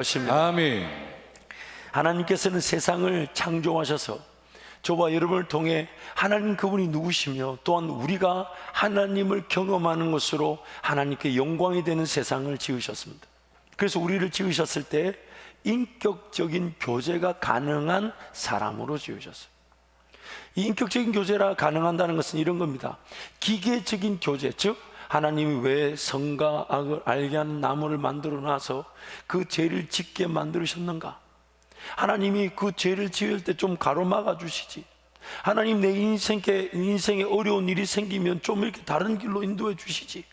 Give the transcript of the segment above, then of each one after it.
것입니다. 아멘. 하나님께서는 세상을 창조하셔서 저와 여러분을 통해 하나님 그분이 누구시며 또한 우리가 하나님을 경험하는 것으로 하나님께 영광이 되는 세상을 지으셨습니다. 그래서 우리를 지으셨을 때 인격적인 교제가 가능한 사람으로 지으셨어요. 이 인격적인 교제가 가능한다는 것은 이런 겁니다. 기계적인 교제, 즉 하나님이 왜 선과 악을 알게 하는 나무를 만들어 놔서 그 죄를 짓게 만들으셨는가? 하나님이 그 죄를 지을 때 좀 가로막아 주시지. 하나님 내 인생에 어려운 일이 생기면 좀 이렇게 다른 길로 인도해 주시지.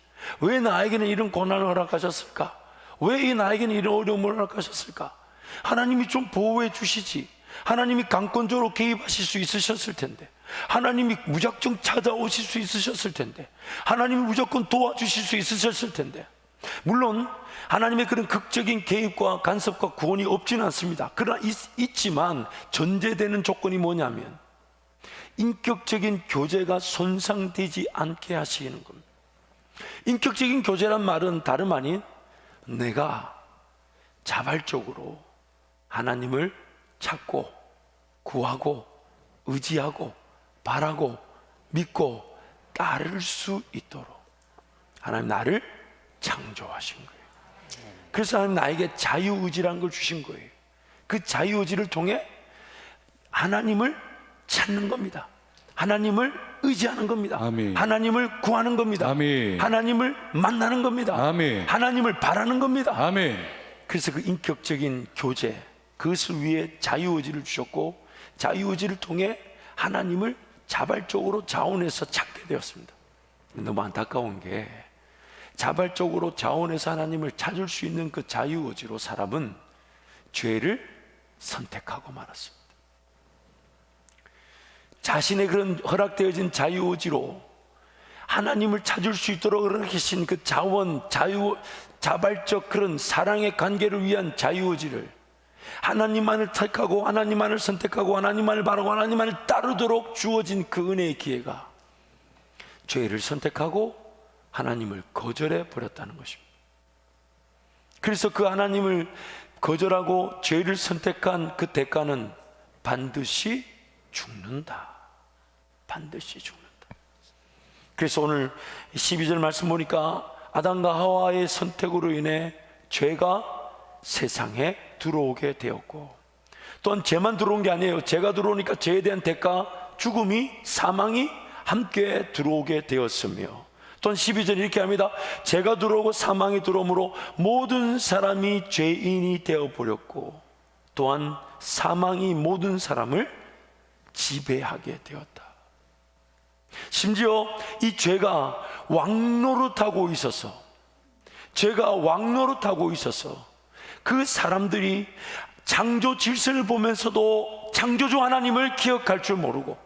왜 나에게는 이런 고난을 허락하셨을까? 왜 나에게는 이런 어려움을 허락하셨을까? 하나님이 좀 보호해 주시지. 하나님이 강권적으로 개입하실 수 있으셨을 텐데, 하나님이 무작정 찾아오실 수 있으셨을 텐데, 하나님이 무조건 도와주실 수 있으셨을 텐데, 물론 하나님의 그런 극적인 개입과 간섭과 구원이 없지는 않습니다. 그러나 있지만 전제되는 조건이 뭐냐면 인격적인 교제가 손상되지 않게 하시는 겁니다. 인격적인 교제란 말은 다름 아닌 내가 자발적으로 하나님을 찾고 구하고 의지하고 바라고 믿고 따를 수 있도록 하나님 나를 창조하신 거예요. 그래서 하나님 나에게 자유의지라는 걸 주신 거예요. 그 자유의지를 통해 하나님을 찾는 겁니다. 하나님을 의지하는 겁니다. 아멘. 하나님을 구하는 겁니다. 아멘. 하나님을 만나는 겁니다. 아멘. 하나님을 바라는 겁니다. 아멘. 그래서 그 인격적인 교제, 그것을 위해 자유의지를 주셨고, 자유의지를 통해 하나님을 자발적으로 자원해서 찾게 되었습니다. 너무 안타까운 게 자발적으로 자원해서 하나님을 찾을 수 있는 그 자유의지로 사람은 죄를 선택하고 말았습니다. 자신의 그런 허락되어진 자유의지로 하나님을 찾을 수 있도록 허락하신 그 자발적 그런 사랑의 관계를 위한 자유의지를 하나님만을 택하고 하나님만을 선택하고 하나님만을 바라고 하나님만을 따르도록 주어진 그 은혜의 기회가 죄를 선택하고 하나님을 거절해 버렸다는 것입니다. 그래서 그 하나님을 거절하고 죄를 선택한 그 대가는 반드시 죽는다. 반드시 죽는다. 그래서 오늘 12절 말씀 보니까 아담과 하와의 선택으로 인해 죄가 세상에 들어오게 되었고, 또한 죄만 들어온 게 아니에요. 죄가 들어오니까 죄에 대한 대가, 죽음이, 사망이 함께 들어오게 되었으며, 또한 12절 이렇게 합니다. 죄가 들어오고 사망이 들어오므로 모든 사람이 죄인이 되어버렸고, 또한 사망이 모든 사람을 지배하게 되었다. 심지어 이 죄가 왕노릇하고 있어서, 죄가 왕노릇하고 있어서 그 사람들이 창조 질서를 보면서도 창조주 하나님을 기억할 줄 모르고,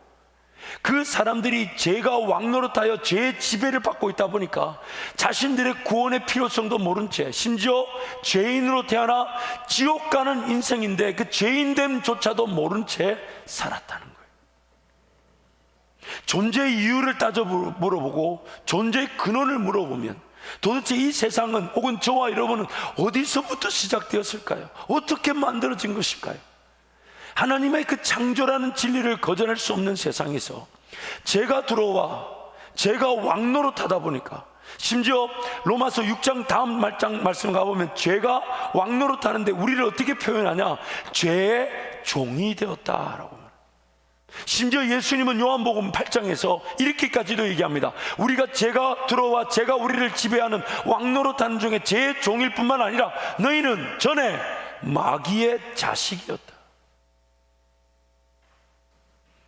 그 사람들이 죄가 왕노릇하여 죄의 지배를 받고 있다 보니까 자신들의 구원의 필요성도 모른 채, 심지어 죄인으로 태어나 지옥 가는 인생인데 그 죄인됨조차도 모른 채 살았다는 거예요. 존재의 이유를 따져 물어보고 존재의 근원을 물어보면 도대체 이 세상은, 혹은 저와 여러분은 어디서부터 시작되었을까요? 어떻게 만들어진 것일까요? 하나님의 그 창조라는 진리를 거절할 수 없는 세상에서 죄가 들어와 죄가 왕노릇하다 보니까, 심지어 로마서 6장 다음 말씀 가보면 죄가 왕노릇하는데 우리를 어떻게 표현하냐? 죄의 종이 되었다라고. 심지어 예수님은 요한복음 8장에서 이렇게까지도 얘기합니다. 우리가 죄가 들어와 죄가 우리를 지배하는 왕노릇하는 중에 죄의 종일 뿐만 아니라 너희는 전에 마귀의 자식이었다.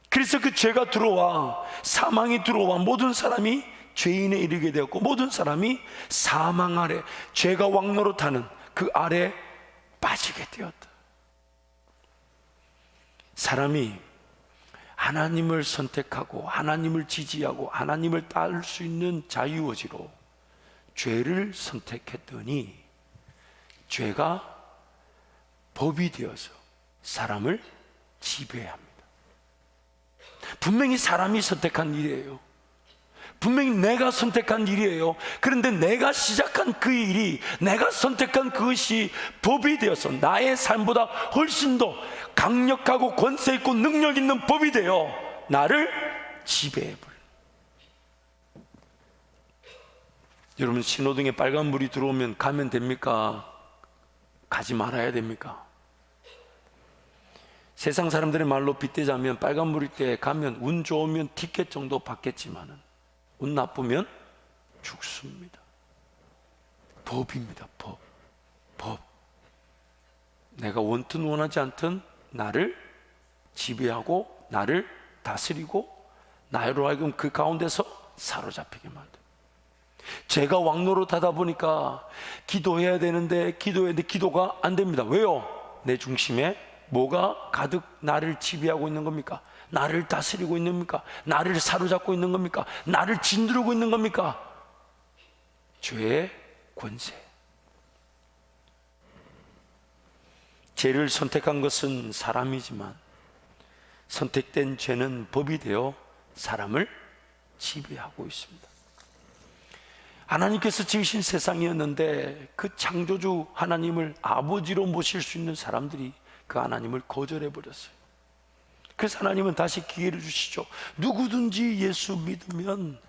그래서 그 죄가 들어와 사망이 들어와 모든 사람이 죄인에 이르게 되었고, 모든 사람이 사망 아래, 죄가 왕노릇하는 그 아래 빠지게 되었다. 사람이 하나님을 선택하고 하나님을 지지하고 하나님을 따를 수 있는 자유의지로 죄를 선택했더니 죄가 법이 되어서 사람을 지배합니다. 분명히 사람이 선택한 일이에요. 분명히 내가 선택한 일이에요. 그런데 내가 시작한 그 일이, 내가 선택한 그것이 법이 되어서 나의 삶보다 훨씬 더 강력하고 권세 있고 능력 있는 법이 되어 나를 지배해버려. 여러분, 신호등에 빨간불이 들어오면 가면 됩니까? 가지 말아야 됩니까? 세상 사람들의 말로 빗대자면 빨간불일 때 가면 운 좋으면 티켓 정도 받겠지만은 운 나쁘면 죽습니다. 법입니다. 법. 내가 원든 원하지 않든 나를 지배하고 나를 다스리고 나로 하여금 그 가운데서 사로잡히게 만든. 제가 왕노릇하다 보니까 기도해야 되는데 기도가 안 됩니다. 왜요? 내 중심에 뭐가 가득 나를 지배하고 있는 겁니까? 나를 다스리고 있는 겁니까? 나를 사로잡고 있는 겁니까? 나를 짓누르고 있는 겁니까? 죄의 권세. 죄를 선택한 것은 사람이지만 선택된 죄는 법이 되어 사람을 지배하고 있습니다. 하나님께서 지으신 세상이었는데 그 창조주 하나님을 아버지로 모실 수 있는 사람들이 그 하나님을 거절해 버렸어요. 그래서 하나님은 다시 기회를 주시죠. 누구든지 예수 믿으면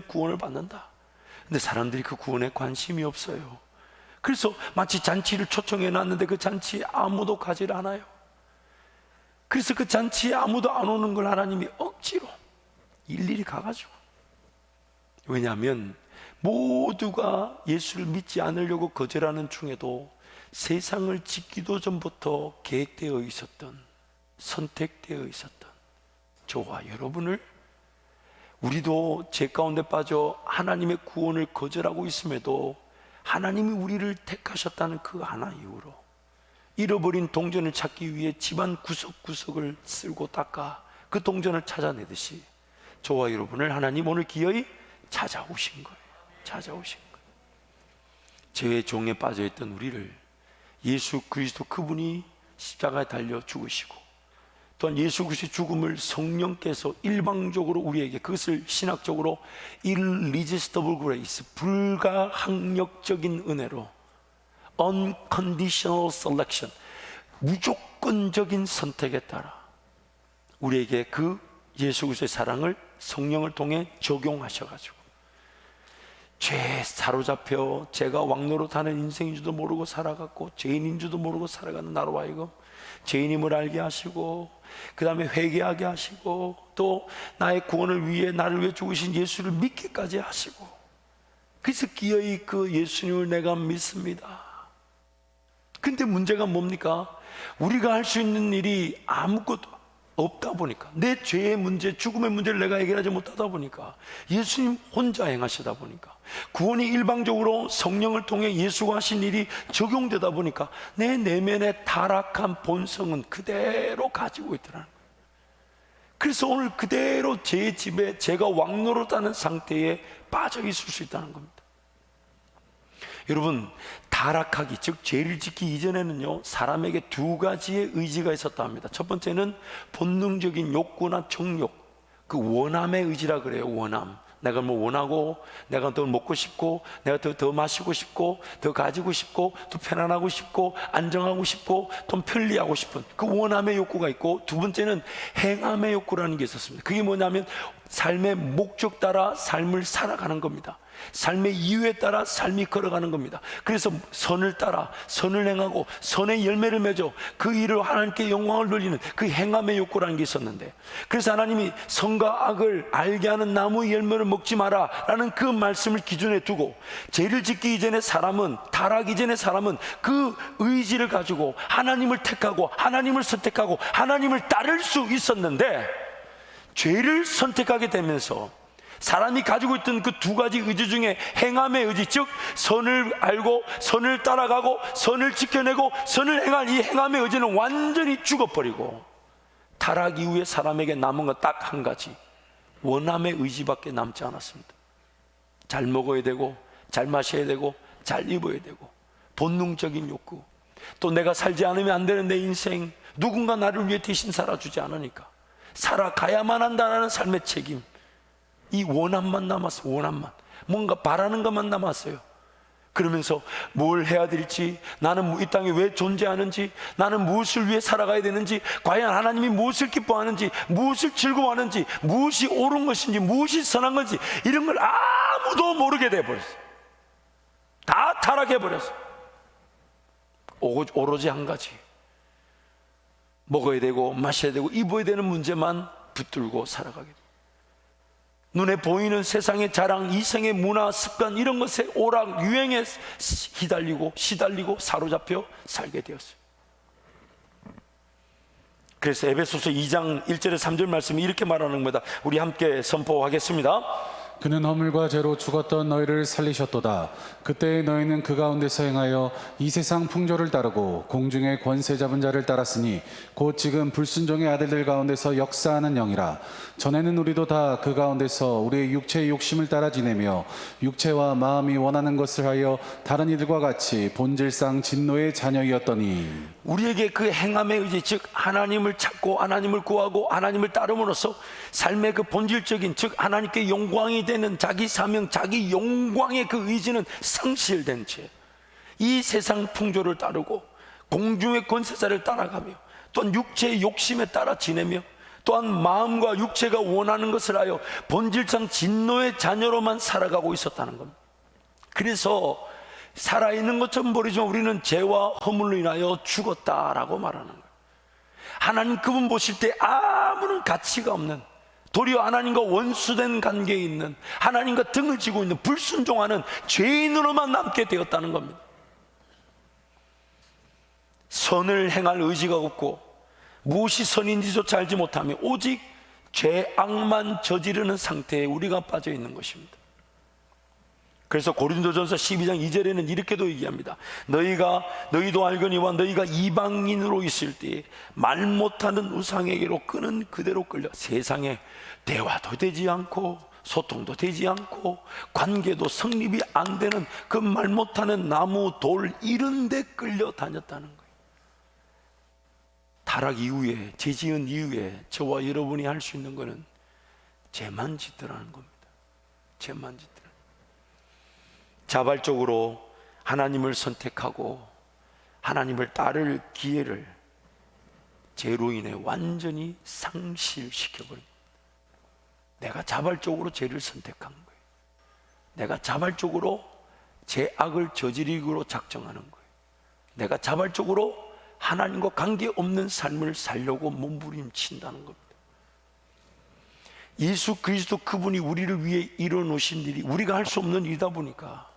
구원을 받는다. 근데 사람들이 그 구원에 관심이 없어요. 그래서 마치 잔치를 초청해 놨는데 그 잔치에 아무도 가지를 않아요. 그래서 그 잔치에 아무도 안 오는 걸 하나님이 억지로 일일이 가가지고, 왜냐하면 모두가 예수를 믿지 않으려고 거절하는 중에도 세상을 짓기도 전부터 계획되어 있었던, 선택되어 있었던 저와 여러분을, 우리도 죄 가운데 빠져 하나님의 구원을 거절하고 있음에도 하나님이 우리를 택하셨다는 그 하나 이유로 잃어버린 동전을 찾기 위해 집안 구석구석을 쓸고 닦아 그 동전을 찾아내듯이 저와 여러분을 하나님 오늘 기어이 찾아오신 거예요. 죄의 종에 빠져있던 우리를 예수 그리스도 그분이 십자가에 달려 죽으시고, 또한 예수 그리스도의 죽음을 성령께서 일방적으로 우리에게, 그것을 신학적으로 irresistible grace, 불가항력적인 은혜로, unconditional selection, 무조건적인 선택에 따라 우리에게 그 예수 그리스도의 사랑을 성령을 통해 적용하셔가지고 죄에 사로잡혀 제가 왕노릇하는 인생인 줄도 모르고 살아갔고 죄인인 줄도 모르고 살아가는 나로 하여금 죄인임을 알게 하시고, 그 다음에 회개하게 하시고, 또 나의 구원을 위해 나를 위해 죽으신 예수를 믿기까지 하시고, 그래서 기어이 그 예수님을 내가 믿습니다. 근데 문제가 뭡니까? 우리가 할 수 있는 일이 아무것도 없다 보니까, 내 죄의 문제, 죽음의 문제를 내가 해결하지 못하다 보니까, 예수님 혼자 행하시다 보니까, 구원이 일방적으로 성령을 통해 예수가 하신 일이 적용되다 보니까 내 내면의 타락한 본성은 그대로 가지고 있더라는 거예요. 그래서 오늘 그대로 제 집에 제가 왕노릇하는 상태에 빠져 있을 수 있다는 겁니다. 여러분, 타락하기, 즉 죄를 짓기 이전에는요, 사람에게 두 가지의 의지가 있었다 합니다. 첫 번째는 본능적인 욕구나 정욕, 그 원함의 의지라 그래요. 원함. 내가 뭐 원하고, 내가 더 먹고 싶고, 내가 더 마시고 싶고, 더 가지고 싶고, 더 편안하고 싶고, 안정하고 싶고, 좀 편리하고 싶은 그 원함의 욕구가 있고, 두 번째는 행함의 욕구라는 게 있었습니다. 그게 뭐냐면 삶의 목적 따라 삶을 살아가는 겁니다. 삶의 이유에 따라 삶이 걸어가는 겁니다. 그래서 선을 따라 선을 행하고 선의 열매를 맺어 그 일을 하나님께 영광을 돌리는 그 행함의 욕구라는 게 있었는데, 그래서 하나님이 선과 악을 알게 하는 나무의 열매를 먹지 마라 라는 그 말씀을 기준에 두고, 죄를 짓기 이전에 사람은, 타락 이전에 사람은 그 의지를 가지고 하나님을 택하고 하나님을 선택하고 하나님을 따를 수 있었는데, 죄를 선택하게 되면서 사람이 가지고 있던 그 두 가지 의지 중에 행함의 의지, 즉 선을 알고 선을 따라가고 선을 지켜내고 선을 행할 이 행함의 의지는 완전히 죽어버리고, 타락 이후에 사람에게 남은 건 딱 한 가지, 원함의 의지밖에 남지 않았습니다. 잘 먹어야 되고, 잘 마셔야 되고, 잘 입어야 되고, 본능적인 욕구, 또 내가 살지 않으면 안 되는 내 인생, 누군가 나를 위해 대신 살아주지 않으니까 살아가야만 한다는 삶의 책임, 이 원함만 남았어요. 원함만. 뭔가 바라는 것만 남았어요. 그러면서 뭘 해야 될지, 나는 이 땅에 왜 존재하는지, 나는 무엇을 위해 살아가야 되는지, 과연 하나님이 무엇을 기뻐하는지, 무엇을 즐거워하는지, 무엇이 옳은 것인지, 무엇이 선한 건지, 이런 걸 아무도 모르게 돼버렸어요. 다 타락해버렸어요. 오로지 한 가지, 먹어야 되고 마셔야 되고 입어야 되는 문제만 붙들고 살아가게 돼요. 눈에 보이는 세상의 자랑, 이생의 문화, 습관, 이런 것에 오락, 유행에 시달리고 사로잡혀 살게 되었어요. 그래서 에베소서 2장 1절에 3절 말씀이 이렇게 말하는 겁니다. 우리 함께 선포하겠습니다. 그는 허물과 죄로 죽었던 너희를 살리셨도다. 그때 너희는 그 가운데서 행하여 이 세상 풍조를 따르고 공중의 권세 잡은 자를 따랐으니 곧 지금 불순종의 아들들 가운데서 역사하는 영이라. 전에는 우리도 다 그 가운데서 우리의 육체의 욕심을 따라 지내며 육체와 마음이 원하는 것을 하여 다른 이들과 같이 본질상 진노의 자녀이었더니, 우리에게 그 행함의 의지, 즉 하나님을 찾고 하나님을 구하고 하나님을 따름으로써 삶의 그 본질적인, 즉 하나님께 영광이 되는 자기 사명, 자기 영광의 그 의지는 상실된 채 이 세상 풍조를 따르고 공중의 권세자를 따라가며 또한 육체의 욕심에 따라 지내며 또한 마음과 육체가 원하는 것을 하여 본질상 진노의 자녀로만 살아가고 있었다는 겁니다. 그래서 살아있는 것처럼 보이지만 우리는 죄와 허물로 인하여 죽었다라고 말하는 거예요. 하나님 그분 보실 때 아무런 가치가 없는, 도리어 하나님과 원수된 관계에 있는, 하나님과 등을 지고 있는 불순종하는 죄인으로만 남게 되었다는 겁니다. 선을 행할 의지가 없고 무엇이 선인지조차 알지 못하며 오직 죄악만 저지르는 상태에 우리가 빠져 있는 것입니다. 그래서 고린도전서 12장 2절에는 이렇게도 얘기합니다. 너희도 알거니와 너희가 이방인으로 있을 때에 말 못하는 우상에게로 끄는 그대로 끌려 세상에 대화도 되지 않고 소통도 되지 않고 관계도 성립이 안 되는 그 말 못하는 나무, 돌 이런 데 끌려 다녔다는 거예요. 타락 이후에, 죄 지은 이후에 저와 여러분이 할 수 있는 것은 죄만 짓더라는 겁니다. 죄만 짓더라. 자발적으로 하나님을 선택하고 하나님을 따를 기회를 죄로 인해 완전히 상실시켜버립니다. 내가 자발적으로 죄를 선택한 거예요. 내가 자발적으로 죄악을 저지르기로 작정하는 거예요. 내가 자발적으로 하나님과 관계없는 삶을 살려고 몸부림친다는 겁니다. 예수 그리스도 그분이 우리를 위해 이뤄놓으신 일이 우리가 할 수 없는 일이다 보니까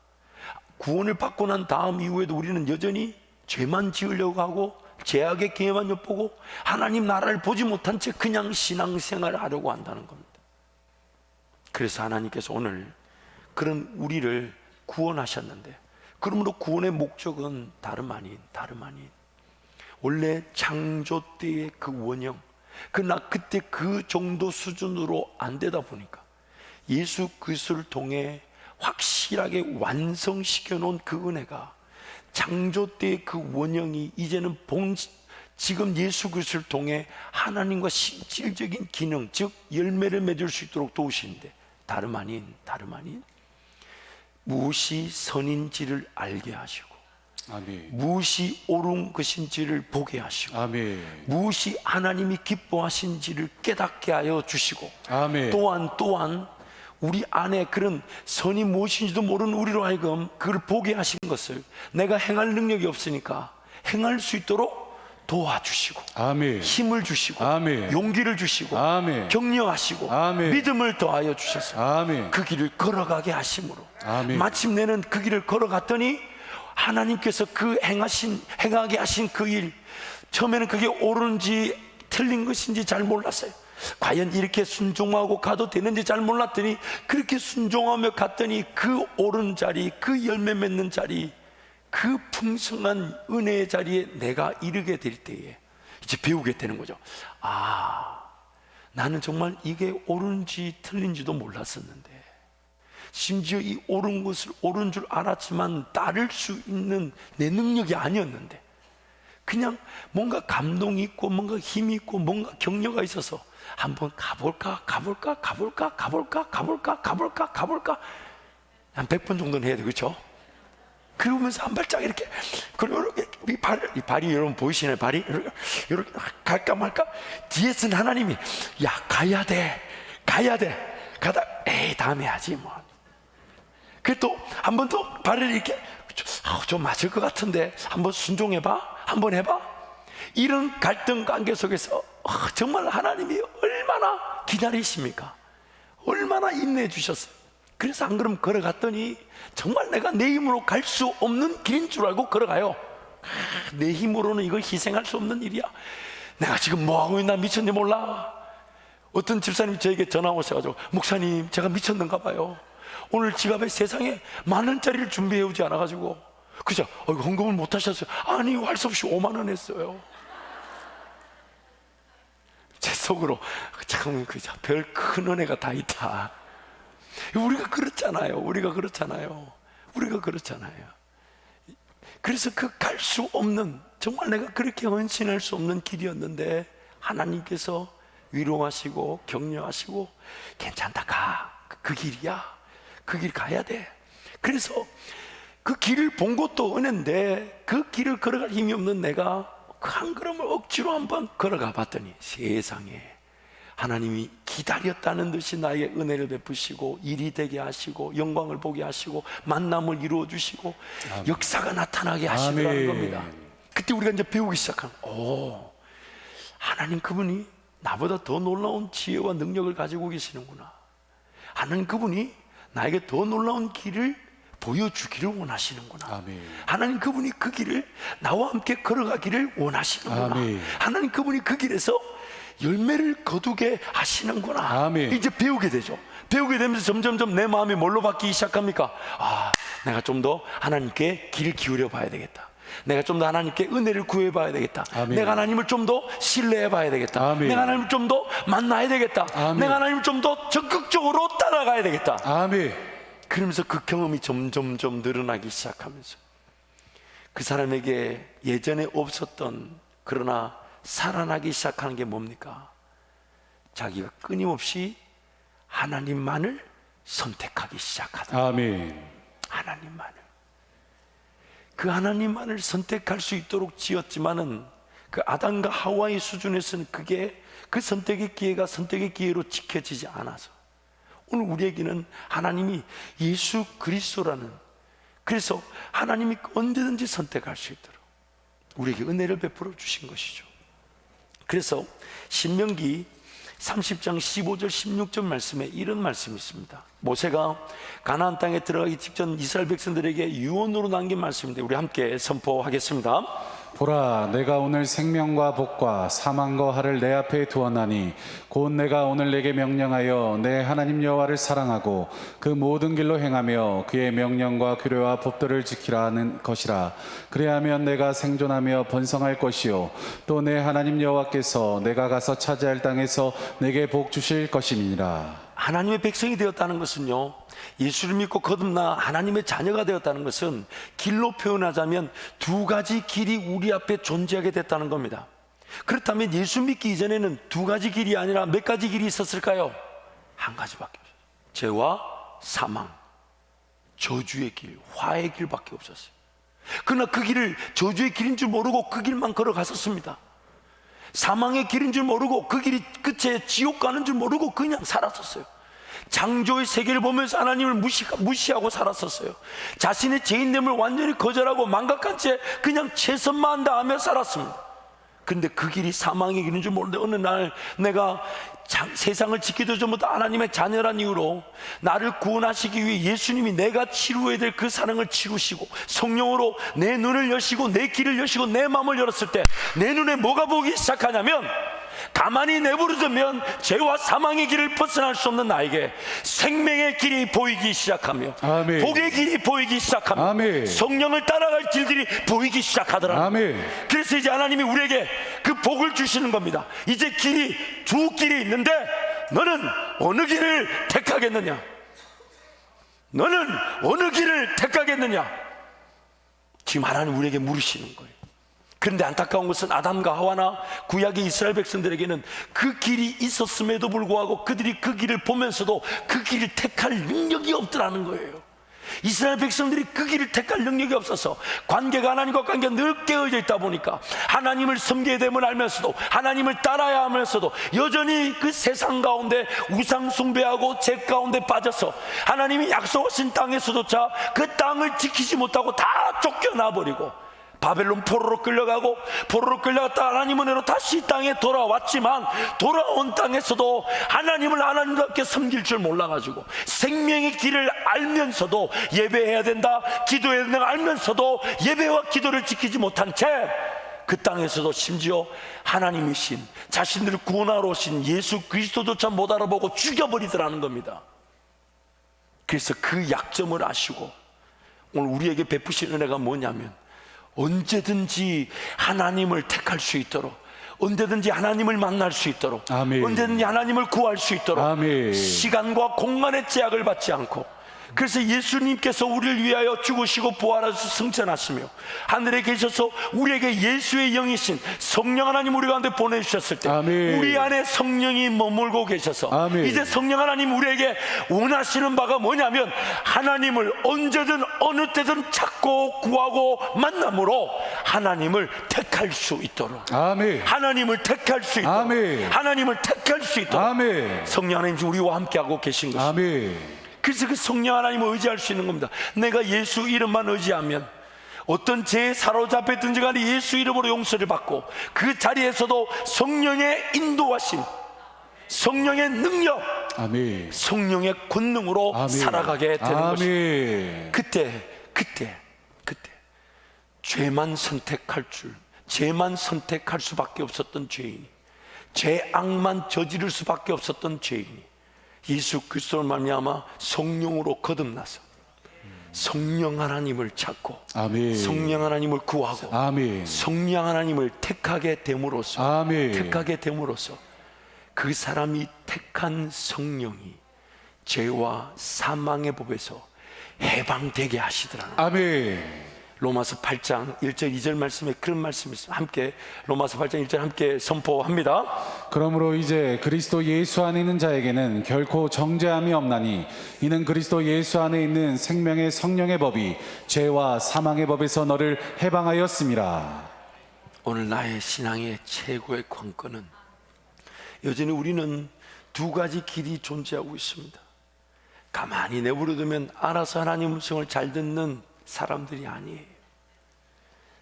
구원을 받고 난 다음 이후에도 우리는 여전히 죄만 지으려고 하고 죄악의 기회만 엿보고 하나님 나라를 보지 못한 채 그냥 신앙생활을 하려고 한다는 겁니다. 그래서 하나님께서 오늘 그런 우리를 구원하셨는데, 그러므로 구원의 목적은 다름 아닌 원래 창조 때의 그 원형, 그때 그 정도 수준으로 안 되다 보니까 예수 그리스도를 통해 확실하게 완성시켜 놓은 그 은혜가, 창조 때의 그 원형이 이제는 지금 예수 그리스도를 통해 하나님과 실질적인 기능, 즉 열매를 맺을 수 있도록 도우시는데, 다름 아닌 무엇이 선인지를 알게 하시고, 아멘. 무엇이 옳은 것인지를 보게 하시고, 아멘. 무엇이 하나님이 기뻐하신지를 깨닫게 하여 주시고, 아멘. 또한 우리 안에 그런 선이 무엇인지도 모르는 우리로 하여금 그걸 보게 하신 것을 내가 행할 능력이 없으니까 행할 수 있도록 도와주시고, 아멘. 힘을 주시고, 아멘. 용기를 주시고, 아멘. 격려하시고, 아멘. 믿음을 더하여 주셔서 아멘. 그 길을 걸어가게 하심으로, 아멘. 마침내는 그 길을 걸어갔더니 하나님께서 행하게 하신 그 일, 처음에는 그게 옳은지 틀린 것인지 잘 몰랐어요. 과연 이렇게 순종하고 가도 되는지 잘 몰랐더니, 그렇게 순종하며 갔더니 그 옳은 자리, 그 열매 맺는 자리, 그 풍성한 은혜의 자리에 내가 이르게 될 때에 이제 배우게 되는 거죠. 나는 정말 이게 옳은지 틀린지도 몰랐었는데, 심지어 이 옳은 것을 옳은 줄 알았지만 따를 수 있는 내 능력이 아니었는데, 그냥 뭔가 감동이 있고 뭔가 힘이 있고 뭔가 격려가 있어서 한번 가볼까 한 100번 정도는 해야 돼, 그렇죠? 그러면서 한 발짝 이렇게, 그리고 이렇게 이 발이 여러분 보이시나요? 발이 이렇게 갈까 말까. 뒤에서는 하나님이 야 가야 돼 가다 에이 다음에 하지 뭐. 그래도 한 번 더 발을 이렇게 좀 맞을 것 같은데 한번 순종해봐, 한번 해봐. 이런 갈등 관계 속에서 정말 하나님이 얼마나 기다리십니까? 얼마나 인내해 주셨어요. 그래서 안 그러면 걸어갔더니 정말 내가 내 힘으로 갈 수 없는 길인 줄 알고 걸어가요. 내 힘으로는 이걸 희생할 수 없는 일이야. 내가 지금 뭐하고 있나 미쳤니 몰라. 어떤 집사님이 저에게 전화 오셔가지고 목사님 제가 미쳤는가 봐요. 오늘 지갑에 세상에 10,000원짜리를 준비해 오지 않아가지고 그죠? 헌금을 못 하셨어요. 아니 할 수 없이 5만 원 했어요. 제 속으로 참 별 큰 은혜가 다 있다. 우리가 그렇잖아요. 그래서 그 갈 수 없는, 정말 내가 그렇게 헌신할 수 없는 길이었는데 하나님께서 위로하시고 격려하시고 괜찮다, 가. 그 길이야. 그 길 가야 돼. 그래서 그 길을 본 것도 은혜인데 그 길을 걸어갈 힘이 없는 내가 그 한 걸음을 억지로 한번 걸어가 봤더니 세상에 하나님이 기다렸다는 듯이 나에게 은혜를 베푸시고 일이 되게 하시고 영광을 보게 하시고 만남을 이루어 주시고 역사가 나타나게 하시더라는 아멘. 겁니다. 그때 우리가 이제 배우기 시작한, 하나님 그분이 나보다 더 놀라운 지혜와 능력을 가지고 계시는구나. 하나님 그분이 나에게 더 놀라운 길을 보여주기를 원하시는구나. 아멘. 하나님 그분이 그 길을 나와 함께 걸어가기를 원하시는구나. 아멘. 하나님 그분이 그 길에서 열매를 거두게 하시는구나. 아멘. 이제 배우게 되죠. 배우게 되면서 점점점 내 마음이 뭘로 바뀌기 시작합니까? 내가 좀 더 하나님께 길을 기울여 봐야 되겠다. 내가 좀 더 하나님께 은혜를 구해 봐야 되겠다. 아멘. 내가 하나님을 좀 더 신뢰해 봐야 되겠다. 아멘. 내가 하나님을 좀 더 만나야 되겠다. 아멘. 내가 하나님을 좀 더 적극적으로 따라가야 되겠다. 아멘. 그러면서 그 경험이 점점점 늘어나기 시작하면서 그 사람에게 예전에 없었던, 그러나 살아나기 시작하는 게 뭡니까? 자기가 끊임없이 하나님만을 선택하기 시작하다. 아멘. 하나님만을. 그 하나님만을 선택할 수 있도록 지었지만은 그 아담과 하와의 수준에서는 그게 그 선택의 기회가 선택의 기회로 지켜지지 않아서 오늘 우리에게는 하나님이 예수 그리스도라는, 그래서 하나님이 언제든지 선택할 수 있도록 우리에게 은혜를 베풀어 주신 것이죠. 그래서 신명기 30장 15절 16절 말씀에 이런 말씀이 있습니다. 모세가 가나안 땅에 들어가기 직전 이스라엘 백성들에게 유언으로 남긴 말씀인데 우리 함께 선포하겠습니다. 보라, 내가 오늘 생명과 복과 사망과 화를 내 앞에 두었나니 곧 내가 오늘 내게 명령하여 내 하나님 여호와를 사랑하고 그 모든 길로 행하며 그의 명령과 규례와 법도를 지키라 하는 것이라. 그래야면 내가 생존하며 번성할 것이요 또 내 하나님 여호와께서 내가 가서 차지할 땅에서 내게 복 주실 것임이니라. 하나님의 백성이 되었다는 것은요, 예수를 믿고 거듭나 하나님의 자녀가 되었다는 것은 길로 표현하자면 두 가지 길이 우리 앞에 존재하게 됐다는 겁니다. 그렇다면 예수 믿기 이전에는 두 가지 길이 아니라 몇 가지 길이 있었을까요? 한 가지밖에 없어요. 죄와 사망, 저주의 길, 화의 길밖에 없었어요. 그러나 그 길을 저주의 길인 줄 모르고 그 길만 걸어갔었습니다. 사망의 길인 줄 모르고 그 길이 끝에 지옥 가는 줄 모르고 그냥 살았었어요. 창조의 세계를 보면서 하나님을 무시하고 살았었어요. 자신의 죄인됨을 완전히 거절하고 망각한 채 그냥 최선만 다하며 살았습니다. 그런데 그 길이 사망의 길인 줄 모르는데 어느 날 내가 세상을 지키도 전부터 하나님의 자녀란 이유로 나를 구원하시기 위해 예수님이 내가 치루어야 될 그 사랑을 치루시고 성령으로 내 눈을 여시고 내 귀를 여시고 내 마음을 열었을 때 내 눈에 뭐가 보이기 시작하냐면, 가만히 내버려두면 죄와 사망의 길을 벗어날 수 없는 나에게 생명의 길이 보이기 시작하며 아멘. 복의 길이 보이기 시작하며 아멘. 성령을 따라갈 길들이 보이기 시작하더라. 아멘. 그래서 이제 하나님이 우리에게 그 복을 주시는 겁니다. 이제 길이 두 길이 있는데 너는 어느 길을 택하겠느냐? 너는 어느 길을 택하겠느냐? 지금 하나님 우리에게 물으시는 거예요. 그런데 안타까운 것은 아담과 하와나 구약의 이스라엘 백성들에게는 그 길이 있었음에도 불구하고 그들이 그 길을 보면서도 그 길을 택할 능력이 없더라는 거예요. 이스라엘 백성들이 그 길을 택할 능력이 없어서 관계가 하나님과 관계가 늘 깨어져 있다 보니까 하나님을 섬겨야 됨을 알면서도 하나님을 따라야 하면서도 여전히 그 세상 가운데 우상 숭배하고 죄 가운데 빠져서 하나님이 약속하신 땅에서조차 그 땅을 지키지 못하고 다 쫓겨나 버리고 바벨론 포로로 끌려가고 포로로 끌려갔다 하나님 은혜로 다시 이 땅에 돌아왔지만 돌아온 땅에서도 하나님을 하나님답게 섬길 줄 몰라가지고 생명의 길을 알면서도 예배해야 된다, 기도해야 된다 알면서도 예배와 기도를 지키지 못한 채 그 땅에서도 심지어 하나님이신 자신들을 구원하러 오신 예수 그리스도조차 못 알아보고 죽여버리더라는 겁니다. 그래서 그 약점을 아시고 오늘 우리에게 베푸신 은혜가 뭐냐면 언제든지 하나님을 택할 수 있도록, 언제든지 하나님을 만날 수 있도록, 아멘. 언제든지 하나님을 구할 수 있도록 아멘. 시간과 공간의 제약을 받지 않고, 그래서 예수님께서 우리를 위하여 죽으시고 부활하셔서 승천하시며 하늘에 계셔서 우리에게 예수의 영이신 성령 하나님 우리 가운데 보내주셨을 때 아멘. 우리 안에 성령이 머물고 계셔서 아멘. 이제 성령 하나님 우리에게 원하시는 바가 뭐냐면 하나님을 언제든 어느 때든 찾고 구하고 만남으로 하나님을 택할 수 있도록, 아멘. 하나님을 택할 수 있도록, 아멘. 하나님을 택할 수 있도록 아멘. 성령 하나님 우리와 함께하고 계신 것입니다. 아멘. 그래서 그 성령 하나님을 의지할 수 있는 겁니다. 내가 예수 이름만 의지하면 어떤 죄에 사로잡혔든지 간에 예수 이름으로 용서를 받고 그 자리에서도 성령의 인도하심, 성령의 능력, 아멘. 성령의 권능으로 아멘. 살아가게 되는 아멘. 것입니다. 그때 죄만 선택할 수밖에 없었던 죄인이, 죄악만 저지를 수밖에 없었던 죄인이 예수 그리스도를 말미암아 성령으로 거듭나서 성령 하나님을 찾고 아멘. 성령 하나님을 구하고 아멘. 성령 하나님을 택하게 됨으로써 아멘. 그 사람이 택한 성령이 죄와 사망의 법에서 해방되게 하시더라는 거예요. 아멘. 로마서 8장 1절 2절 말씀에 그런 말씀이 있습니다. 함께 로마서 8장 1절 함께 선포합니다. 그러므로 이제 그리스도 예수 안에 있는 자에게는 결코 정죄함이 없나니 이는 그리스도 예수 안에 있는 생명의 성령의 법이 죄와 사망의 법에서 너를 해방하였음이라. 오늘 나의 신앙의 최고의 관건은 여전히 우리는 두 가지 길이 존재하고 있습니다. 가만히 내버려두면 알아서 하나님 음성을 잘 듣는 사람들이 아니에요.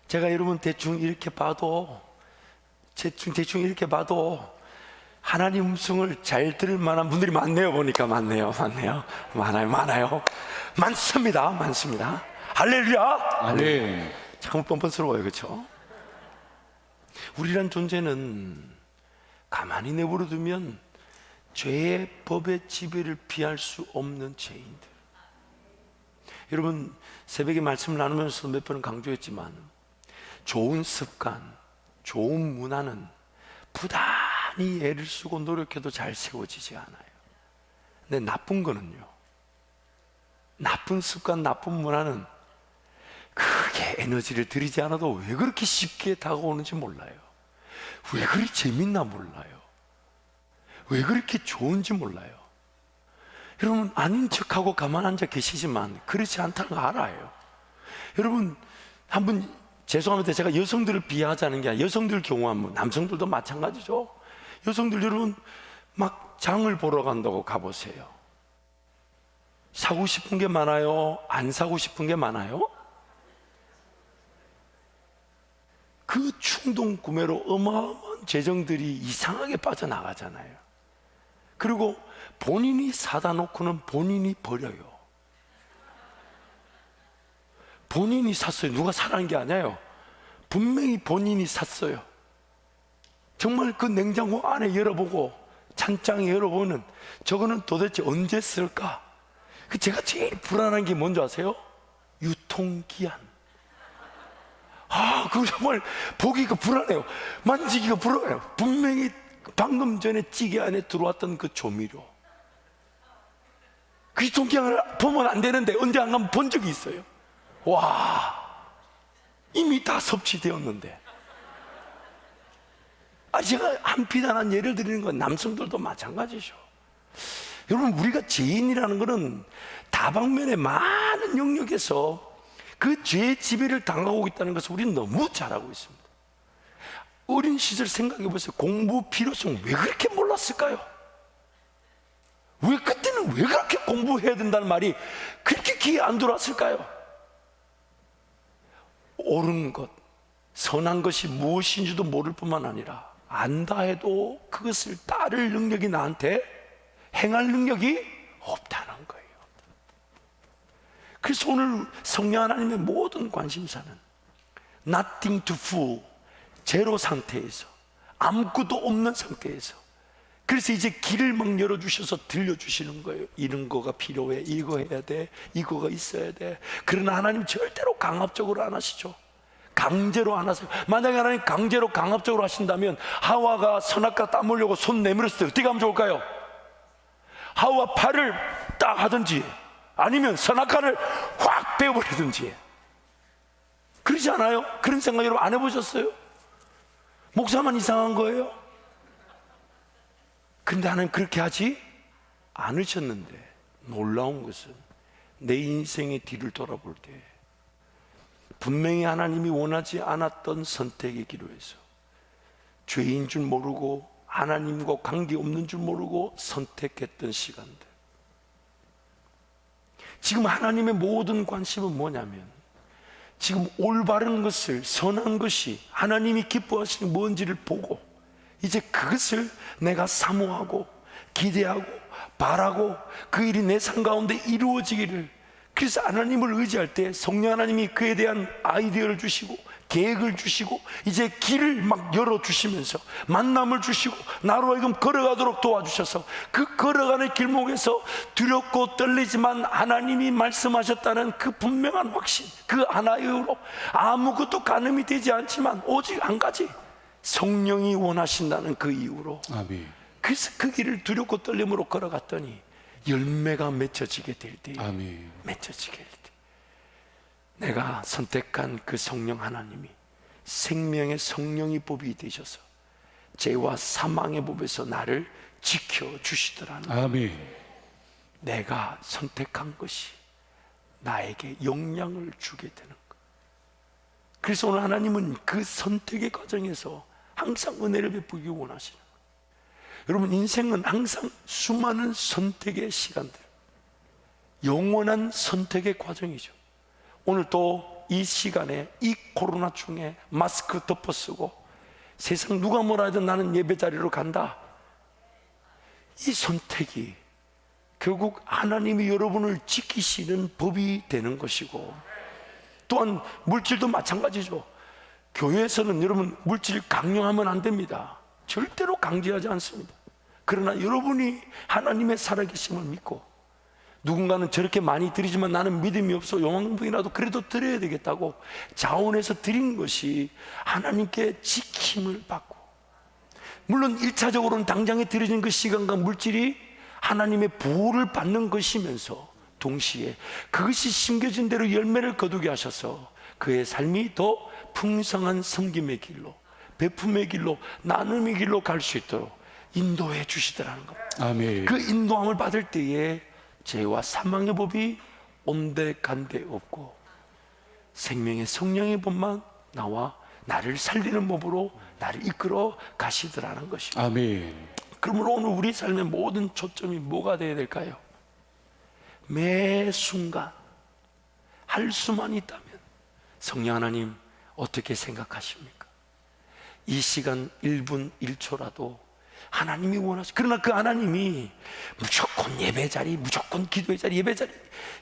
제가 여러분 대충 이렇게 봐도 하나님 음성을 잘 들을 만한 분들이 많네요. 보니까 많아요. 많습니다. 할렐루야. 아멘. 참 뻔뻔스러워요, 그렇죠? 우리란 존재는 가만히 내버려두면 죄의 법의 지배를 피할 수 없는 죄인들. 여러분 새벽에 말씀을 나누면서 몇 번은 강조했지만 좋은 습관, 좋은 문화는 부단히 애를 쓰고 노력해도 잘 세워지지 않아요. 근데 나쁜 거는요, 나쁜 습관, 나쁜 문화는 크게 에너지를 들이지 않아도 왜 그렇게 쉽게 다가오는지 몰라요. 왜 그리 재밌나 몰라요. 왜 그렇게 좋은지 몰라요. 여러분 아닌 척하고 가만 앉아 계시지만 그렇지 않다는 거 알아요. 여러분 한번 죄송합니다. 제가 여성들을 비하하자는 게 아니라 여성들 경우 한번, 남성들도 마찬가지죠. 여성들 여러분 막 장을 보러 간다고 가보세요. 사고 싶은 게 많아요? 안 사고 싶은 게 많아요? 그 충동 구매로 어마어마한 재정들이 이상하게 빠져나가잖아요. 그리고 본인이 사다 놓고는 본인이 버려요. 본인이 샀어요. 누가 사라는 게 아니에요. 분명히 본인이 샀어요. 정말 그 냉장고 안에 열어보고 찬장에 열어보면 저거는 도대체 언제 쓸까? 제가 제일 불안한 게 뭔지 아세요? 유통기한. 그거 정말 보기가 불안해요. 만지기가 불안해요. 분명히 방금 전에 찌개 안에 들어왔던 그 조미료, 그 유통기한을 보면 안 되는데 언제 안 가면 본 적이 있어요. 와, 이미 다 섭취되었는데 제가 한 비단한 예를 드리는 건 남성들도 마찬가지죠. 여러분, 우리가 죄인이라는 것은 다방면의 많은 영역에서 그 죄의 지배를 당하고 있다는 것을 우리는 너무 잘 알고 있습니다. 어린 시절 생각해 보세요. 공부 필요성 왜 그렇게 몰랐을까요? 왜 그때는 왜 그렇게 공부해야 된다는 말이 그렇게 귀에 안 들어왔을까요? 옳은 것, 선한 것이 무엇인지도 모를 뿐만 아니라 안다 해도 그것을 따를 능력이 나한테 행할 능력이 없다는 거예요. 그래서 오늘 성령 하나님의 모든 관심사는 nothing to full, 제로 상태에서, 아무것도 없는 상태에서, 그래서 이제 길을 막 열어주셔서 들려주시는 거예요. 이런 거가 필요해, 이거 해야 돼, 이거가 있어야 돼. 그러나 하나님 절대로 강압적으로 안 하시죠. 강제로 안 하세요. 만약에 하나님 강제로 강압적으로 하신다면 하와가 선악과 땀 흘려고 손 내밀었을 때 어떻게 하면 좋을까요? 하와 팔을 딱 하든지 아니면 선악과를 확 빼버리든지. 그러지 않아요? 그런 생각 여러분 안 해보셨어요? 목사만 이상한 거예요? 근데 하나님 그렇게 하지 않으셨는데, 놀라운 것은 내 인생의 뒤를 돌아볼 때 분명히 하나님이 원하지 않았던 선택의 기로에서 죄인 줄 모르고 하나님과 관계없는 줄 모르고 선택했던 시간들, 지금 하나님의 모든 관심은 뭐냐면 지금 올바른 것을, 선한 것이 하나님이 기뻐하시는 뭔지를 보고 이제 그것을 내가 사모하고 기대하고 바라고 그 일이 내 삶 가운데 이루어지기를. 그래서 하나님을 의지할 때 성령 하나님이 그에 대한 아이디어를 주시고 계획을 주시고 이제 길을 막 열어주시면서 만남을 주시고 나로 하여금 걸어가도록 도와주셔서 그 걸어가는 길목에서 두렵고 떨리지만 하나님이 말씀하셨다는 그 분명한 확신, 그 하나의 의로 아무것도 가늠이 되지 않지만 오직 한 가지, 성령이 원하신다는 그 이유로. 아멘. 그래서 그 길을 두렵고 떨림으로 걸어갔더니 열매가 맺혀지게 될 때, 아멘. 맺혀지게 될 때, 내가 선택한 그 성령 하나님이 생명의 성령이 법이 되셔서 죄와 사망의 법에서 나를 지켜주시더라는 거예요. 아멘. 내가 선택한 것이 나에게 영향을 주게 되는 거예요. 그래서 오늘 하나님은 그 선택의 과정에서 항상 은혜를 베푸기 원하시는 거예요. 여러분, 인생은 항상 수많은 선택의 시간들, 영원한 선택의 과정이죠. 오늘 또 이 시간에 이 코로나 중에 마스크 덮어 쓰고 세상 누가 뭐라 하든 나는 예배 자리로 간다, 이 선택이 결국 하나님이 여러분을 지키시는 법이 되는 것이고, 또한 물질도 마찬가지죠. 교회에서는 여러분 물질 강요하면 안 됩니다. 절대로 강제하지 않습니다. 그러나 여러분이 하나님의 살아계심을 믿고, 누군가는 저렇게 많이 드리지만 나는 믿음이 없어 요만큼이라도 그래도 드려야 되겠다고 자원해서 드린 것이 하나님께 지킴을 받고, 물론 1차적으로는 당장에 드려진 그 시간과 물질이 하나님의 보호를 받는 것이면서 동시에 그것이 심겨진 대로 열매를 거두게 하셔서 그의 삶이 더 풍성한 섬김의 길로, 베품의 길로, 나눔의 길로 갈 수 있도록 인도해 주시더라는 겁니다. 아멘. 그 인도함을 받을 때에 죄와 사망의 법이 온데 간데 없고 생명의 성령의 법만 나와 나를 살리는 법으로 나를 이끌어 가시더라는 것입니다. 아멘. 그러므로 오늘 우리 삶의 모든 초점이 뭐가 되어야 될까요? 매 순간 할 수만 있다면 성령 하나님 어떻게 생각하십니까? 이 시간 1분 1초라도 하나님이 원하시, 그러나 그 하나님이 무조건 예배 자리, 무조건 기도의 자리, 예배 자리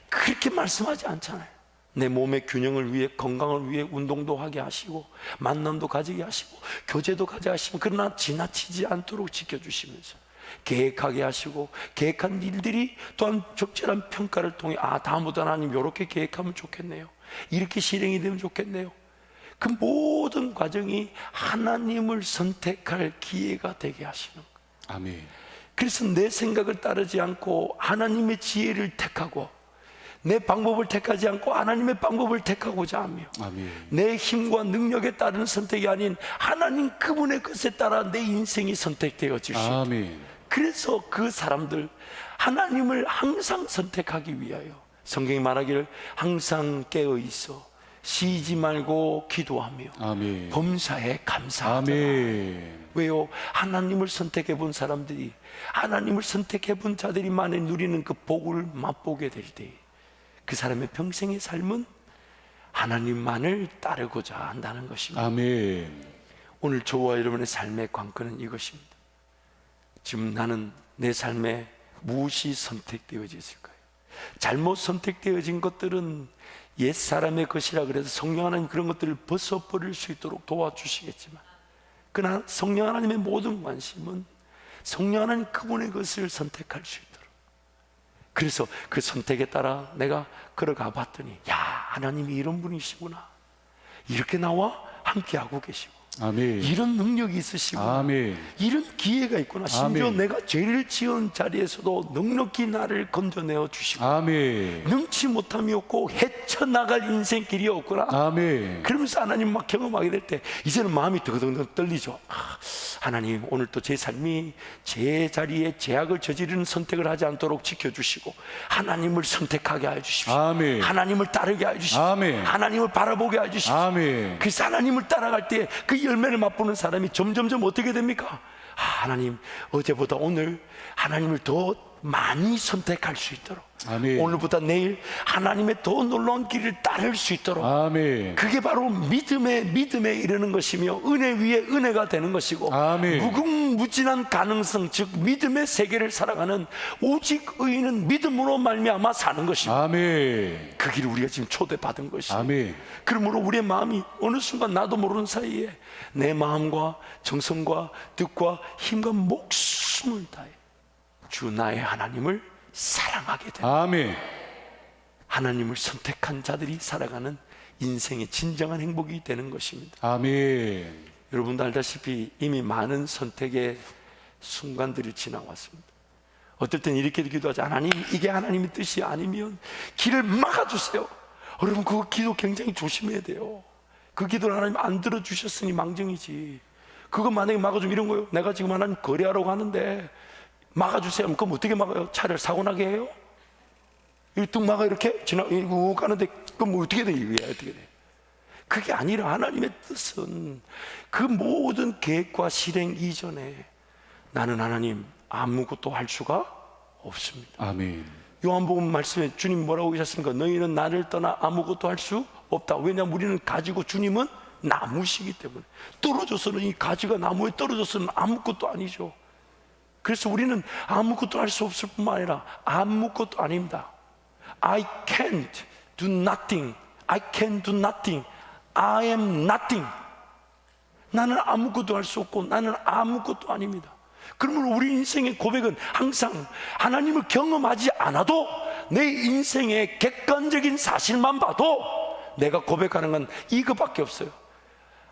그렇게 말씀하지 않잖아요. 내 몸의 균형을 위해, 건강을 위해 운동도 하게 하시고 만남도 가지게 하시고 교제도 가지게 하시고, 그러나 지나치지 않도록 지켜주시면서 계획하게 하시고, 계획한 일들이 또한 적절한 평가를 통해 다음부터 하나님 이렇게 계획하면 좋겠네요, 이렇게 실행이 되면 좋겠네요. 그 모든 과정이 하나님을 선택할 기회가 되게 하시는 거예요. 아멘. 그래서 내 생각을 따르지 않고 하나님의 지혜를 택하고 내 방법을 택하지 않고 하나님의 방법을 택하고자 하며 아멘. 내 힘과 능력에 따른 선택이 아닌 하나님 그분의 것에 따라 내 인생이 선택되어질 수 있다. 아멘. 그래서 그 사람들 하나님을 항상 선택하기 위하여 성경이 말하기를 항상 깨어 있어 쉬지 말고 기도하며 아멘. 범사에 감사하라. 아멘. 왜요? 하나님을 선택해 본 사람들이, 하나님을 선택해 본 자들이 만에 누리는 그 복을 맛보게 될 때 그 사람의 평생의 삶은 하나님만을 따르고자 한다는 것입니다. 아멘. 오늘 저와 여러분의 삶의 관건은 이것입니다. 지금 나는 내 삶에 무엇이 선택되어졌을까요? 잘못 선택되어진 것들은 옛사람의 것이라 그래서 성령 하나님 그런 것들을 벗어버릴 수 있도록 도와주시겠지만, 그러나 성령 하나님의 모든 관심은 성령 하나님 그분의 것을 선택할 수 있도록. 그래서 그 선택에 따라 내가 걸어가 봤더니, 야, 하나님이 이런 분이시구나, 이렇게 나와 함께하고 계시고 아멘. 이런 능력이 있으시구나, 아멘. 이런 기회가 있구나. 심지어 아멘. 내가 죄를 지은 자리에서도 넉넉히 나를 건져내어 주시고 아멘. 능치 못함이 없고 헤쳐나갈 인생길이 없구나. 아멘. 그러면서 하나님 막 경험하게 될 때 이제는 마음이 더더더 떨리죠. 하나님, 오늘 또 제 삶이 제 자리에 제약을 저지르는 선택을 하지 않도록 지켜주시고 하나님을 선택하게 해주십시오. 아멘. 하나님을 따르게 해주십시오. 아멘. 하나님을 바라보게 해주십시오. 아멘. 그래서 하나님을 따라갈 때 그 열매를 맛보는 사람이 점점점 어떻게 됩니까? 하나님, 어제보다 오늘 하나님을 더 많이 선택할 수 있도록, 아멘. 오늘보다 내일 하나님의 더 놀라운 길을 따를 수 있도록, 아멘. 그게 바로 믿음에 이르는 것이며 은혜 위에 은혜가 되는 것이고, 아멘. 무궁무진한 가능성, 즉 믿음의 세계를 살아가는 오직 의인은 믿음으로 말미암아 사는 것이고, 아멘. 그 길을 우리가 지금 초대받은 것이에요. 아멘. 그러므로 우리의 마음이 어느 순간 나도 모르는 사이에 내 마음과 정성과 뜻과 힘과 목숨을 다해 주 나의 하나님을 사랑하게 됩니다. 아멘. 하나님을 선택한 자들이 살아가는 인생의 진정한 행복이 되는 것입니다. 아멘. 여러분도 알다시피 이미 많은 선택의 순간들이 지나왔습니다. 어떨 땐 이렇게 기도하죠. 하나님, 이게 하나님의 뜻이 아니면 길을 막아주세요. 여러분, 그 기도 굉장히 조심해야 돼요. 그 기도를 하나님 안 들어주셨으니 망정이지. 그거 만약에 막아주면 이런 거예요. 내가 지금 하나님 거래하러 가는데 막아주세요. 그럼 어떻게 막아요? 차를 사고 나게 해요? 이렇게 뚝 막아 이렇게 지나고 가는데 그럼 뭐 어떻게 돼? 이게 어떻게 돼? 그게 아니라 하나님의 뜻은 그 모든 계획과 실행 이전에 나는 하나님 아무것도 할 수가 없습니다. 아멘. 요한복음 말씀에 주님 뭐라고 하셨습니까? 너희는 나를 떠나 아무것도 할 수 없다. 왜냐하면 우리는 가지고 주님은 나무시기 때문에. 떨어져서는, 이 가지가 나무에 떨어져서는 아무것도 아니죠. 그래서 우리는 아무것도 할 수 없을 뿐만 아니라 아무것도 아닙니다. I can't do nothing. I can do nothing. I am nothing. 나는 아무것도 할 수 없고 나는 아무것도 아닙니다. 그러면 우리 인생의 고백은 항상 하나님을 경험하지 않아도 내 인생의 객관적인 사실만 봐도 내가 고백하는 건 이거밖에 없어요.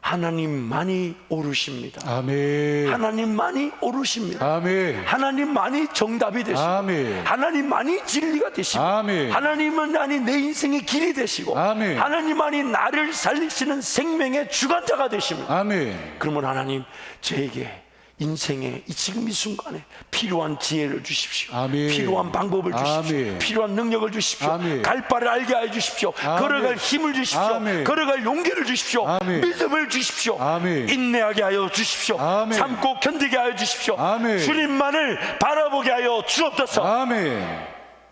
하나님만이 옳으십니다. 아멘. 하나님만이 옳으십니다. 아멘. 하나님만이 정답이 되시고, 아멘. 하나님만이 진리가 되시고, 아멘. 하나님만이 내 인생의 길이 되시고, 아멘. 하나님만이 나를 살리시는 생명의 주관자가 되십니다. 아멘. 그러면 하나님, 저에게 인생의 지금 이 순간에 필요한 지혜를 주십시오. 아멘. 필요한 방법을 주십시오. 아멘. 필요한 능력을 주십시오. 아멘. 갈 바를 알게 해 주십시오. 아멘. 걸어갈 힘을 주십시오. 아멘. 걸어갈 용기를 주십시오. 아멘. 믿음을 주십시오. 아멘. 인내하게 하여 주십시오. 아멘. 참고 견디게 하여 주십시오. 아멘. 주님만을 바라보게 하여 주옵소서. 아멘.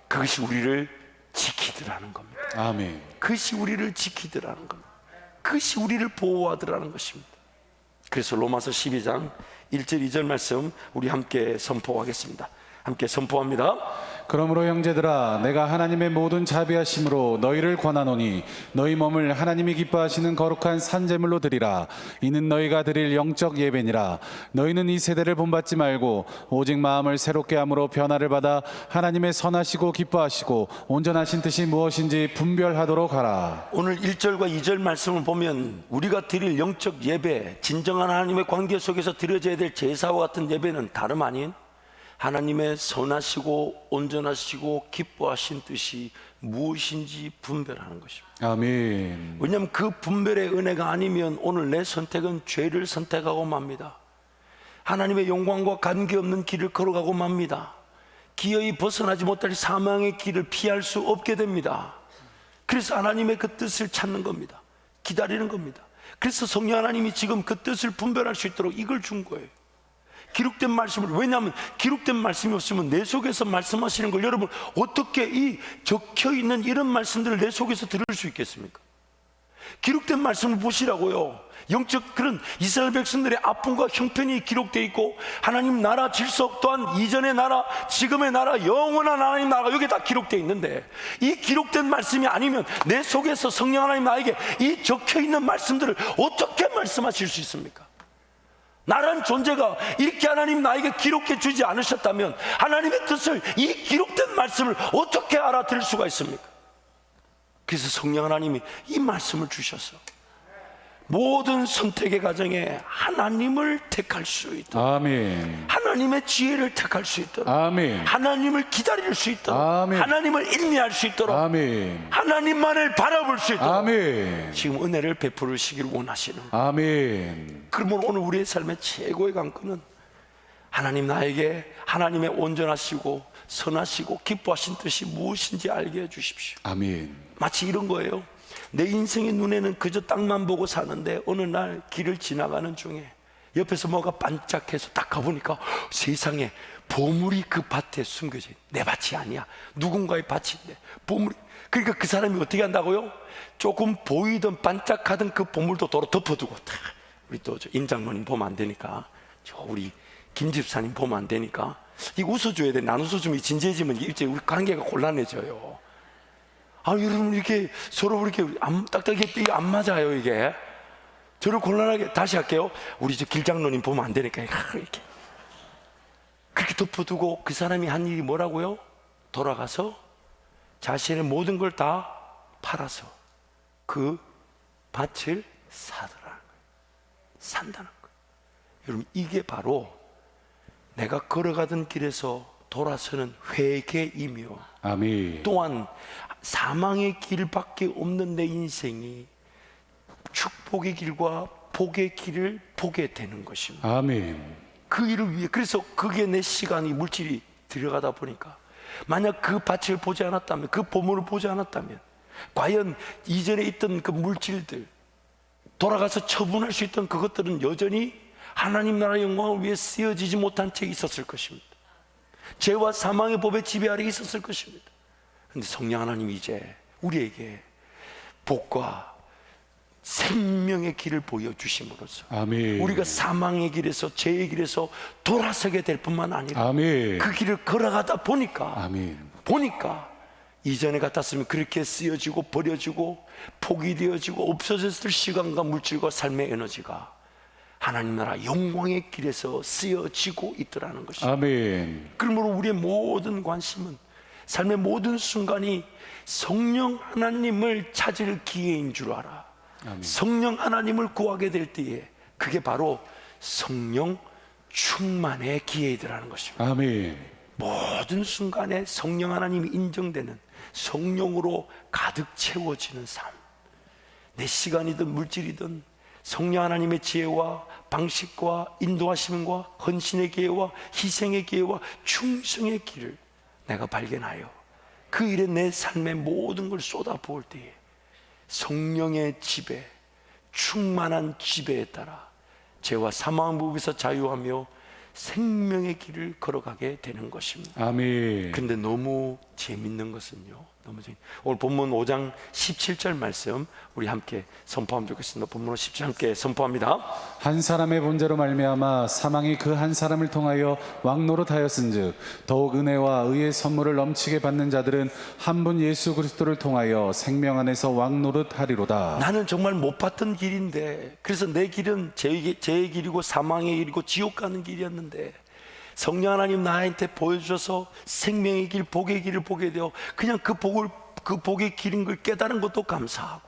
그것이 우리를 지키더라는 겁니다. 아멘. 그것이 우리를 지키더라는 겁니다. 그것이 우리를 보호하더라는 것입니다. 그래서 로마서 12장 1절 2절 말씀 우리 함께 선포하겠습니다. 함께 선포합니다. 그러므로 형제들아, 내가 하나님의 모든 자비하심으로 너희를 권하노니 너희 몸을 하나님이 기뻐하시는 거룩한 산제물로 드리라. 이는 너희가 드릴 영적 예배니라. 너희는 이 세대를 본받지 말고 오직 마음을 새롭게 함으로 변화를 받아 하나님의 선하시고 기뻐하시고 온전하신 뜻이 무엇인지 분별하도록 하라. 오늘 1절과 2절 말씀을 보면 우리가 드릴 영적 예배, 진정한 하나님의 관계 속에서 드려져야 될 제사와 같은 예배는 다름 아닌 하나님의 선하시고 온전하시고 기뻐하신 뜻이 무엇인지 분별하는 것입니다. 아멘. 왜냐하면 그 분별의 은혜가 아니면 오늘 내 선택은 죄를 선택하고 맙니다. 하나님의 영광과 관계없는 길을 걸어가고 맙니다. 기어이 벗어나지 못할 사망의 길을 피할 수 없게 됩니다. 그래서 하나님의 그 뜻을 찾는 겁니다. 기다리는 겁니다. 그래서 성령 하나님이 지금 그 뜻을 분별할 수 있도록 이걸 준 거예요. 기록된 말씀을, 왜냐하면 기록된 말씀이 없으면 내 속에서 말씀하시는 걸 여러분 어떻게 이 적혀있는 이런 말씀들을 내 속에서 들을 수 있겠습니까? 기록된 말씀을 보시라고요. 영적 그런 이스라엘 백성들의 아픔과 형편이 기록되어 있고 하나님 나라 질서 또한 이전의 나라, 지금의 나라, 영원한 하나님 나라가 여기에 다 기록되어 있는데 이 기록된 말씀이 아니면 내 속에서 성령 하나님 나에게 이 적혀있는 말씀들을 어떻게 말씀하실 수 있습니까? 나란 존재가 이렇게 하나님 나에게 기록해 주지 않으셨다면 하나님의 뜻을 이 기록된 말씀을 어떻게 알아들을 수가 있습니까? 그래서 성령 하나님이 이 말씀을 주셔서 모든 선택의 과정에 하나님을 택할 수 있도록, 아멘. 하나님의 지혜를 택할 수 있도록, 아멘. 하나님을 기다릴 수 있도록, 아멘. 하나님을 인내할 수 있도록, 아멘. 하나님만을 바라볼 수 있도록 아멘. 지금 은혜를 베풀으시길 원하시는 거예요. 아멘. 그러면 오늘 우리의 삶의 최고의 관건은 하나님 나에게 하나님의 온전하시고 선하시고 기뻐하신 뜻이 무엇인지 알게 해주십시오. 아멘. 마치 이런 거예요. 내 인생의 눈에는 그저 땅만 보고 사는데 어느 날 길을 지나가는 중에 옆에서 뭐가 반짝해서 딱 가보니까 세상에 보물이 그 밭에 숨겨져 있네. 내 밭이 아니야. 누군가의 밭인데 보물이. 그러니까 그 사람이 어떻게 한다고요? 조금 보이던 반짝하던 그 보물도 도로 덮어두고 탁. 우리 또 임 장로님 보면 안 되니까, 우리 김 집사님 보면 안 되니까 이거 웃어줘야 돼. 난 웃어주면 진지해지면 이제 우리 관계가 곤란해져요. 여러분 이렇게 서로 이렇게 딱딱하게 안 맞아요. 이게 저를 곤란하게. 다시 할게요. 우리 저 길장로님 보면 안 되니까 이렇게 그렇게 덮어두고 그 사람이 한 일이 뭐라고요? 돌아가서 자신의 모든 걸 다 팔아서 그 밭을 사더라는 거예요. 산다는 거예요. 여러분 이게 바로 내가 걸어가던 길에서 돌아서는 회개이며, 아멘. 또한 사망의 길밖에 없는 내 인생이 축복의 길과 복의 길을 보게 되는 것입니다. 아멘. 그 일을 위해. 그래서 그게 내 시간이 물질이 들어가다 보니까 만약 그 밭을 보지 않았다면, 그 보물을 보지 않았다면 과연 이전에 있던 그 물질들, 돌아가서 처분할 수 있던 그것들은 여전히 하나님 나라 영광을 위해 쓰여지지 못한 채 있었을 것입니다. 죄와 사망의 법의 지배 아래 있었을 것입니다. 그런데 성령 하나님이 이제 우리에게 복과 생명의 길을 보여주심으로써 아멘. 우리가 사망의 길에서, 죄의 길에서 돌아서게 될 뿐만 아니라 아멘. 그 길을 걸어가다 보니까 아멘. 이전에 같았으면 그렇게 쓰여지고 버려지고 포기되어지고 없어졌을 시간과 물질과 삶의 에너지가 하나님 나라 영광의 길에서 쓰여지고 있더라는 것입니다. 아멘. 그러므로 우리의 모든 관심은, 삶의 모든 순간이 성령 하나님을 찾을 기회인 줄 알아. 아멘. 성령 하나님을 구하게 될 때에 그게 바로 성령 충만의 기회이더라는 것입니다. 아멘. 모든 순간에 성령 하나님이 인정되는, 성령으로 가득 채워지는 삶. 내 시간이든 물질이든 성령 하나님의 지혜와 방식과 인도하심과 헌신의 기회와 희생의 기회와 충성의 길을 내가 발견하여 그 일에 내 삶의 모든 걸 쏟아부을 때에 성령의 지배, 충만한 지배에 따라 죄와 사망 법에서 자유하며 생명의 길을 걸어가게 되는 것입니다. 아멘. 근데 너무 재밌는 것은요, 오늘 본문 5장 17절 말씀 우리 함께 선포하면 좋겠습니다. 본문 17절 함께 선포합니다. 한 사람의 본죄로 말미암아 사망이 그 한 사람을 통하여 왕노릇하였은즉 더욱 은혜와 의의 선물을 넘치게 받는 자들은 한 분 예수 그리스도를 통하여 생명 안에서 왕노릇하리로다. 나는 정말 못 봤던 길인데, 그래서 내 길은 죄의 길이고 사망의 길이고 지옥 가는 길이었는데 성령 하나님 나한테 보여주셔서 생명의 길, 복의 길을 보게 되어 그냥 그 복의 길인 걸 깨달은 것도 감사하고,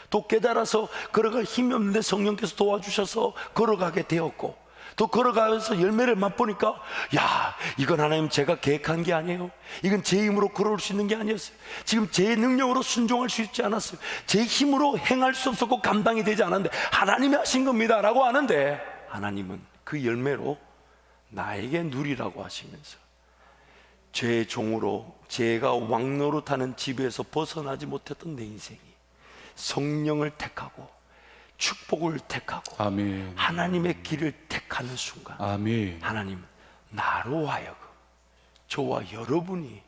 또 깨달아서 걸어갈 힘이 없는데 성령께서 도와주셔서 걸어가게 되었고, 또 걸어가면서 열매를 맛보니까 야, 이건 하나님 제가 계획한 게 아니에요. 이건 제 힘으로 걸어올 수 있는 게 아니었어요. 지금 제 능력으로 순종할 수 있지 않았어요. 제 힘으로 행할 수 없었고 감당이 되지 않았는데 하나님이 하신 겁니다 라고 하는데, 하나님은 그 열매로 나에게 누리라고 하시면서 죄의 종으로 제가 왕노릇하는 지배에서 벗어나지 못했던 내 인생이 성령을 택하고 축복을 택하고 아멘. 하나님의 길을 택하는 순간, 아멘. 하나님 나로 하여금 저와 여러분이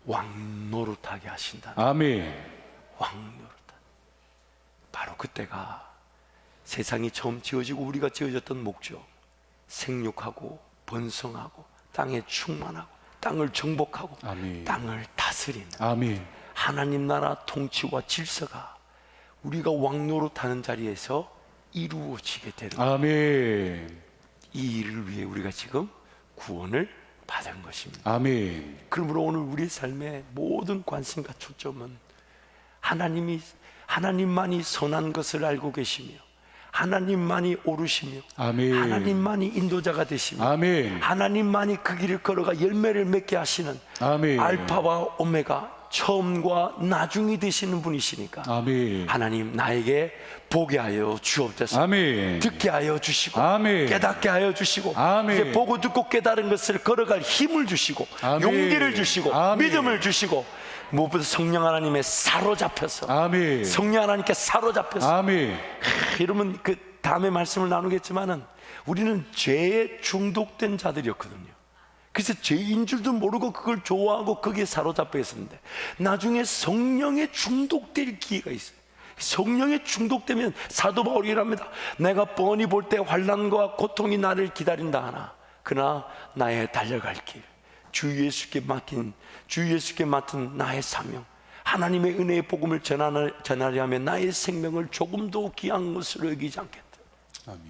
왕노릇하게 하신다. 아멘. 왕노릇하. 바로 그때가 세상이 처음 지어지고 우리가 지어졌던 목적, 생육하고 번성하고 땅에 충만하고 땅을 정복하고 아멘. 땅을 다스리는 아멘. 하나님 나라 통치와 질서가 우리가 왕노릇하는 자리에서 이루어지게 되는 거예요. 아멘. 이 일을 위해 우리가 지금 구원을 받은 것입니다. 아멘. 그러므로 오늘 우리 삶의 모든 관심과 초점은 하나님만이 선한 것을 알고 계시며 하나님만이 옳으시며 아멘. 하나님만이 인도자가 되시며 아멘. 하나님만이 그 길을 걸어가 열매를 맺게 하시는 아멘. 알파와 오메가, 처음과 나중이 되시는 분이시니까 아멘. 하나님 나에게 보게 하여 주옵소서. 아멘. 듣게 하여 주시고 아멘. 깨닫게 하여 주시고 아멘. 이제 보고 듣고 깨달은 것을 걸어갈 힘을 주시고 아멘. 용기를 주시고 아멘. 믿음을 주시고 무엇보다 성령 하나님의 사로잡혀서 아멘. 성령 하나님께 사로잡혀서 아멘. 이러면 그 다음에 말씀을 나누겠지만은 우리는 죄에 중독된 자들이었거든요. 그래서 죄인 줄도 모르고 그걸 좋아하고 거기에 사로잡혀 있었는데 나중에 성령에 중독될 기회가 있어요. 성령에 중독되면 사도 바울이 이랍니다. 내가 뻔히 볼 때 환난과 고통이 나를 기다린다 하나 그러나 나의 달려갈 길, 주 예수께 맡은 나의 사명, 하나님의 은혜의 복음을 전하려 하면 나의 생명을 조금도 귀한 것으로 여기지 않겠다. 아멘.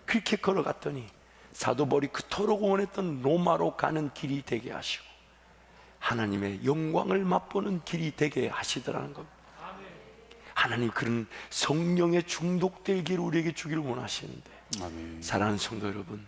그렇게 걸어갔더니 사도 바울이 그토록 원했던 로마로 가는 길이 되게 하시고 하나님의 영광을 맛보는 길이 되게 하시더라는 겁니다. 하나님 그런 성령에 중독될 길을 우리에게 주기를 원하시는데, 아멘. 사랑하는 성도 여러분,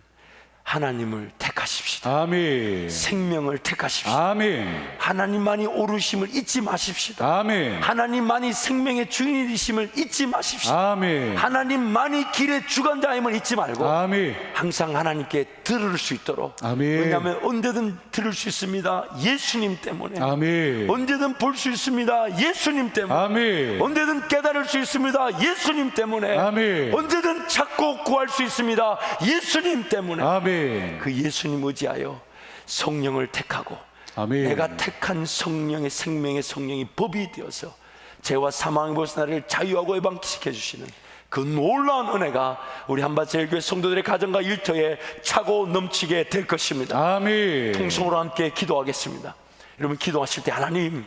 하나님을 택하십시다. 아멘. 생명을 택하십시다. 아멘. 하나님만이 오르심을 잊지 마십시다. 아멘. 하나님만이 생명의 주인이 되심을 잊지 마십시다. 아멘. 하나님만이 길의 주관자임을 잊지 말고 아멘. 항상 하나님께 들을 수 있도록. 아멘. 왜냐하면 언제든 들을 수 있습니다. 예수님 때문에. 아멘. 언제든 볼 수 있습니다. 예수님 때문에. 아멘. 언제든 깨달을 수 있습니다. 예수님 때문에. 아멘. 언제든 찾고 구할 수 있습니다. 예수님 때문에. 아멘. 그 예수님 의지하여 성령을 택하고 아멘. 내가 택한 성령의 생명의 성령이 법이 되어서 죄와 사망의 벌써 나를 자유하고 해방시켜 주시는 그 놀라운 은혜가 우리 한밭제일교회 성도들의 가정과 일터에 차고 넘치게 될 것입니다. 아멘. 통성으로 함께 기도하겠습니다. 여러분 기도하실 때 하나님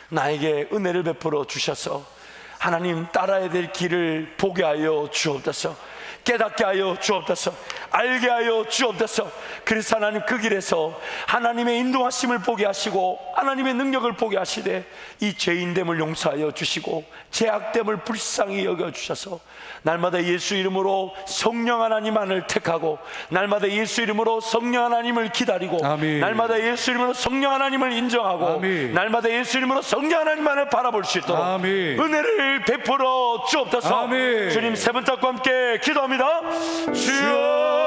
나에게 은혜를 베풀어 주셔서 하나님 따라야 될 길을 보게 하여 주옵소서. 깨닫게 하여 주옵소서. 알게 하여 주옵소서. 그래서 하나님 그 길에서 하나님의 인도하심을 보게 하시고 하나님의 능력을 보게 하시되 이 죄인됨을 용서하여 주시고 죄악됨을 불쌍히 여겨주셔서 날마다 예수 이름으로 성령 하나님만을 택하고 날마다 예수 이름으로 성령 하나님을 기다리고 아멘. 날마다 예수 이름으로 성령 하나님을 인정하고 아멘. 날마다 예수 이름으로 성령 하나님만을 바라볼 수 있도록 아멘. 은혜를 베풀어 주옵소서. 아멘. 주님 세 번 잡고 함께 기도합니다. 주여